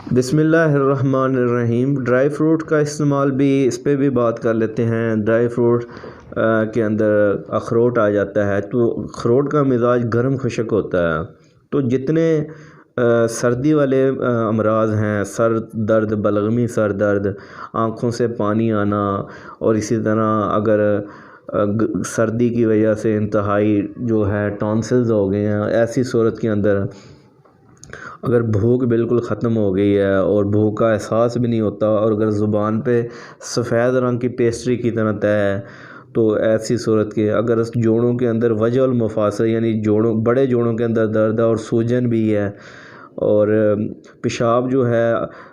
بسم اللہ الرحمن الرحیم۔ ڈرائی فروٹ کا استعمال بھی، اس پہ بھی بات کر لیتے ہیں۔ ڈرائی فروٹ کے اندر اخروٹ آ جاتا ہے، تو اخروٹ کا مزاج گرم خشک ہوتا ہے، تو جتنے سردی والے امراض ہیں، سر درد، بلغمی سر درد، آنکھوں سے پانی آنا، اور اسی طرح اگر سردی کی وجہ سے انتہائی جو ہے ٹانسلز ہو گئے ہیں، ایسی صورت کے اندر اگر بھوک بالکل ختم ہو گئی ہے اور بھوک کا احساس بھی نہیں ہوتا، اور اگر زبان پہ سفید رنگ کی پیسٹری کی طرح طے ہے، تو ایسی صورت کے اگر جوڑوں کے اندر وجع المفاصل یعنی بڑے جوڑوں کے اندر درد ہے اور سوجن بھی ہے، اور پیشاب جو ہے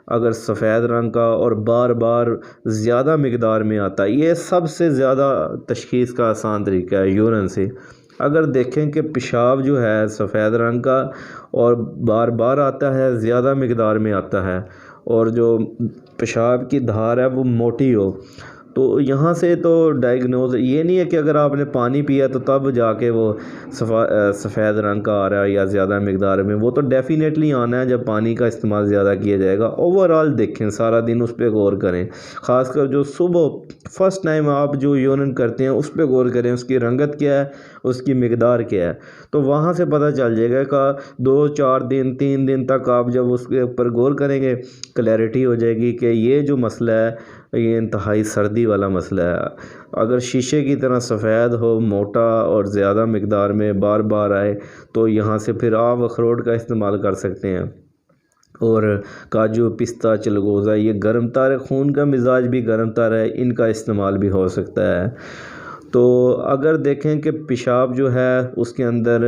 اگر سفید رنگ کا اور بار بار زیادہ مقدار میں آتا ہے، یہ سب سے زیادہ تشخیص کا آسان طریقہ ہے یورین سے۔ اگر دیکھیں کہ پیشاب جو ہے سفید رنگ کا اور بار بار آتا ہے، زیادہ مقدار میں آتا ہے، اور جو پیشاب کی دھار ہے وہ موٹی ہو، تو یہاں سے تو ڈائیگنوز یہ نہیں ہے کہ اگر آپ نے پانی پیا تو تب جا کے وہ سفید رنگ کا آ رہا ہے یا زیادہ مقدار میں، وہ تو ڈیفینیٹلی آنا ہے جب پانی کا استعمال زیادہ کیا جائے گا۔ اوورآل دیکھیں، سارا دن اس پہ غور کریں، خاص کر جو صبح فرسٹ ٹائم آپ جو یورین کرتے ہیں اس پہ غور کریں، اس کی رنگت کیا ہے، اس کی مقدار کیا ہے، تو وہاں سے پتہ چل جائے گا کہ 2 4 دن 3 دن تک آپ جب اس کے اوپر غور کریں گے، کلیئرٹی ہو جائے گی کہ یہ جو مسئلہ ہے یہ انتہائی سردی والا مسئلہ ہے۔ اگر شیشے کی طرح سفید ہو، موٹا اور زیادہ مقدار میں بار بار آئے، تو یہاں سے پھر آپ اخروٹ کا استعمال کر سکتے ہیں۔ اور کاجو، پستہ، چلغوزہ، یہ گرم تر، خون کا مزاج بھی گرم تر ہے، ان کا استعمال بھی ہو سکتا ہے۔ تو اگر دیکھیں کہ پیشاب جو ہے اس کے اندر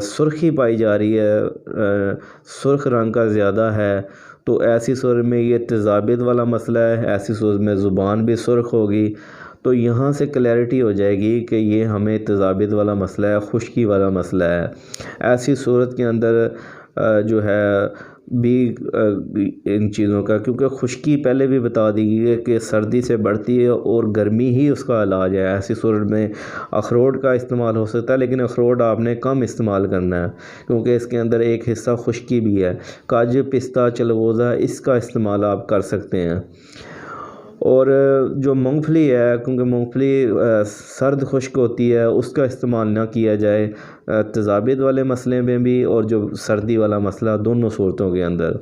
سرخی پائی جا رہی ہے، سرخ رنگ کا زیادہ ہے، تو ایسی صورت میں یہ تیزابیت والا مسئلہ ہے، ایسی صورت میں زبان بھی سرخ ہوگی، تو یہاں سے کلیئرٹی ہو جائے گی کہ یہ ہمیں تیزابیت والا مسئلہ ہے، خشکی والا مسئلہ ہے۔ ایسی صورت کے اندر جو ہے بھی ان چیزوں کا، کیونکہ خشکی پہلے بھی بتا دی گئی ہے کہ سردی سے بڑھتی ہے اور گرمی ہی اس کا علاج ہے، ایسی صورت میں اخروٹ کا استعمال ہو سکتا ہے، لیکن اخروٹ آپ نے کم استعمال کرنا ہے کیونکہ اس کے اندر ایک حصہ خشکی بھی ہے۔ کاجو، پستہ، چلغوزہ، اس کا استعمال آپ کر سکتے ہیں۔ اور جو مونگ پھلی ہے، کیونکہ مونگ پھلی سرد خشک ہوتی ہے، اس کا استعمال نہ کیا جائے تیزابیت والے مسئلے میں بھی اور جو سردی والا مسئلہ، دونوں صورتوں کے اندر۔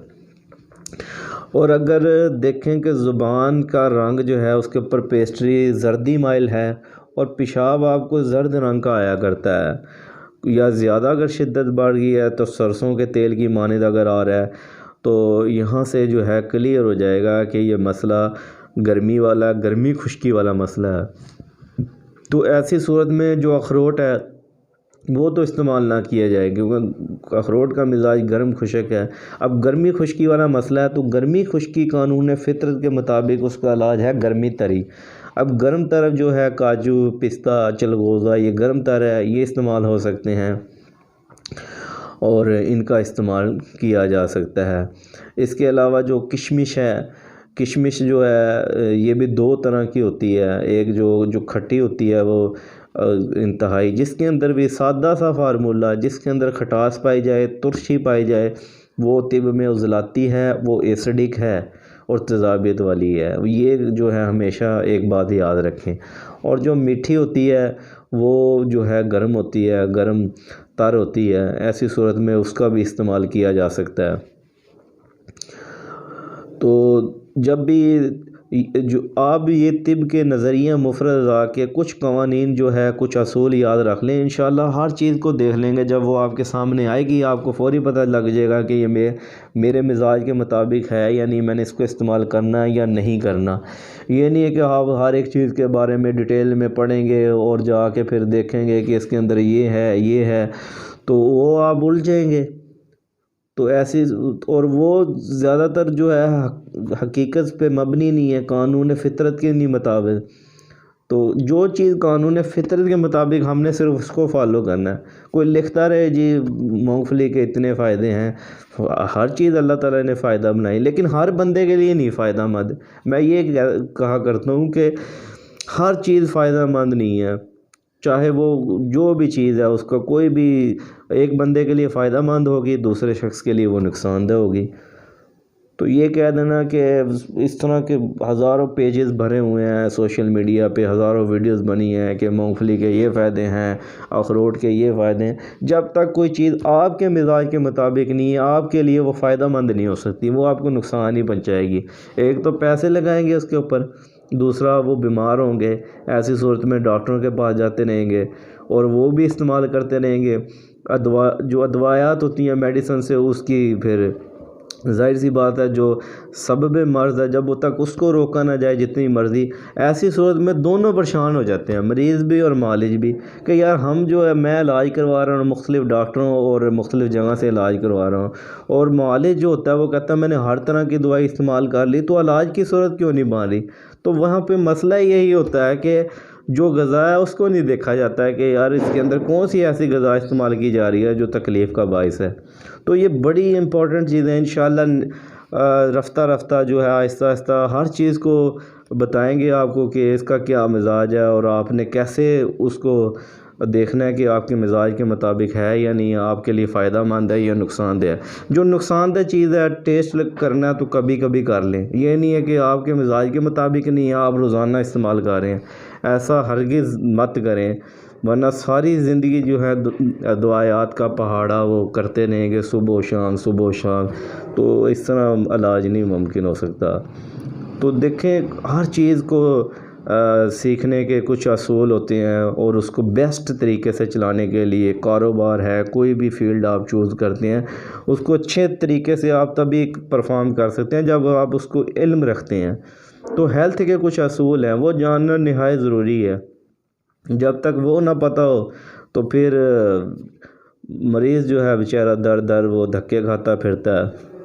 اور اگر دیکھیں کہ زبان کا رنگ جو ہے اس کے اوپر پیسٹری زردی مائل ہے اور پیشاب آپ کو زرد رنگ کا آیا کرتا ہے، یا زیادہ اگر شدت بڑھ گئی ہے تو سرسوں کے تیل کی مانند اگر آ رہا ہے، تو یہاں سے جو ہے کلیئر ہو جائے گا کہ یہ مسئلہ گرمی والا، گرمی خشکی والا مسئلہ ہے۔ تو ایسی صورت میں جو اخروٹ ہے وہ تو استعمال نہ کیا جائے، کیونکہ اخروٹ کا مزاج گرم خشک ہے۔ اب گرمی خشکی والا مسئلہ ہے، تو گرمی خشکی قانون فطرت کے مطابق اس کا علاج ہے گرمی تری۔ اب گرم تر جو ہے کاجو، پستہ، چلغوزہ، یہ گرم تر ہے، یہ استعمال ہو سکتے ہیں اور ان کا استعمال کیا جا سکتا ہے۔ اس کے علاوہ جو کشمش ہے، کشمش جو ہے یہ بھی 2 طرح کی ہوتی ہے، ایک جو کھٹی ہوتی ہے وہ انتہائی، جس کے اندر بھی سادہ سا فارمولہ، جس کے اندر کھٹاس پائی جائے، ترشی پائی جائے، وہ طب میں عضلاتی ہے، وہ ایسڈک ہے اور تیزابیت والی ہے۔ یہ جو ہے ہمیشہ ایک بات یاد رکھیں۔ اور جو میٹھی ہوتی ہے وہ جو ہے گرم ہوتی ہے، گرم تر ہوتی ہے، ایسی صورت میں اس کا بھی استعمال کیا جا سکتا ہے۔ تو جب بھی جو آپ یہ طب کے نظریہ مفرد آ کے کچھ قوانین جو ہے، کچھ اصول یاد رکھ لیں، انشاءاللہ ہر چیز کو دیکھ لیں گے، جب وہ آپ کے سامنے آئے گی آپ کو فوری پتہ لگ جائے گا کہ یہ میرے مزاج کے مطابق ہے یا نہیں، میں نے اس کو استعمال کرنا ہے یا نہیں کرنا۔ یہ نہیں ہے کہ آپ ہر ایک چیز کے بارے میں ڈیٹیل میں پڑھیں گے اور جا کے پھر دیکھیں گے کہ اس کے اندر یہ ہے تو وہ آپ الجھیں گے۔ تو ایسی، اور وہ زیادہ تر جو ہے حقیقت پہ مبنی نہیں ہے، قانون فطرت کے نہیں مطابق۔ تو جو چیز قانون فطرت کے مطابق، ہم نے صرف اس کو فالو کرنا ہے۔ کوئی لکھتا رہے جی مونگ پھلی کے اتنے فائدے ہیں، ہر چیز اللہ تعالیٰ نے فائدہ بنائی، لیکن ہر بندے کے لیے نہیں فائدہ مند۔ میں یہ کہا کرتا ہوں کہ ہر چیز فائدہ مند نہیں ہے، چاہے وہ جو بھی چیز ہے، اس کا کوئی بھی ایک بندے کے لیے فائدہ مند ہوگی، دوسرے شخص کے لیے وہ نقصان دہ ہوگی۔ تو یہ کہہ دینا کہ اس طرح کے ہزاروں پیجز بھرے ہوئے ہیں سوشل میڈیا پہ، ہزاروں ویڈیوز بنی ہیں کہ مونگ پھلی کے یہ فائدے ہیں، اخروٹ کے یہ فائدے ہیں، جب تک کوئی چیز آپ کے مزاج کے مطابق نہیں ہے آپ کے لیے وہ فائدہ مند نہیں ہو سکتی، وہ آپ کو نقصان ہی پہنچائے گی۔ ایک تو پیسے لگائیں گے اس کے اوپر، دوسرا وہ بیمار ہوں گے، ایسی صورت میں ڈاکٹروں کے پاس جاتے رہیں گے اور وہ بھی استعمال کرتے رہیں گے، جو ادویات ہوتی ہیں میڈیسن سے، اس کی پھر ظاہر سی بات ہے جو سبب مرض ہے جب تک اس کو روکا نہ جائے جتنی مرضی، ایسی صورت میں دونوں پریشان ہو جاتے ہیں، مریض بھی اور معالج بھی، کہ یار ہم جو ہے میں علاج کروا رہا ہوں مختلف ڈاکٹروں اور مختلف جگہ سے علاج کروا رہا ہوں، اور معالج جو ہوتا ہے وہ کہتا ہے میں نے ہر طرح کی دوائی استعمال کر لی تو علاج کی صورت کیوں نہیں بن رہی؟ تو وہاں پہ مسئلہ یہی ہوتا ہے کہ جو غذا ہے اس کو نہیں دیکھا جاتا ہے کہ یار اس کے اندر کون سی ایسی غذا استعمال کی جا رہی ہے جو تکلیف کا باعث ہے۔ تو یہ بڑی امپورٹنٹ چیزیں انشاءاللہ رفتہ رفتہ جو ہے آہستہ آہستہ ہر چیز کو بتائیں گے آپ کو کہ اس کا کیا مزاج ہے اور آپ نے کیسے اس کو دیکھنا ہے کہ آپ کے مزاج کے مطابق ہے یا نہیں، آپ کے لیے فائدہ مند ہے یا نقصان دہ ہے۔ جو نقصان دہ چیز ہے ٹیسٹ کرنا ہے تو کبھی کبھی کر لیں، یہ نہیں ہے کہ آپ کے مزاج کے مطابق نہیں ہے آپ روزانہ استعمال کر رہے ہیں، ایسا ہرگز مت کریں، ورنہ ساری زندگی جو ہے دعایات کا پہاڑا وہ کرتے رہیں گے صبح و شام صبح و شام، تو اس طرح علاج نہیں ممکن ہو سکتا۔ تو دیکھیں ہر چیز کو سیکھنے کے کچھ اصول ہوتے ہیں اور اس کو بیسٹ طریقے سے چلانے کے لیے، کاروبار ہے کوئی بھی فیلڈ آپ چوز کرتے ہیں اس کو اچھے طریقے سے آپ تبھی پرفارم کر سکتے ہیں جب آپ اس کو علم رکھتے ہیں۔ تو ہیلتھ کے کچھ اصول ہیں وہ جاننا نہایت ضروری ہے، جب تک وہ نہ پتہ ہو تو پھر مریض جو ہے بیچارہ در وہ دھکے کھاتا پھرتا ہے۔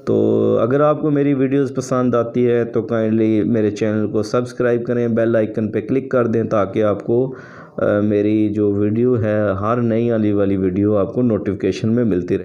تو اگر آپ کو میری ویڈیوز پسند آتی ہے تو کائنڈلی میرے چینل کو سبسکرائب کریں، بیل آئیکن پہ کلک کر دیں تاکہ آپ کو میری جو ویڈیو ہے ہر نئی آنے والی ویڈیو آپ کو نوٹیفیکیشن میں ملتی رہے۔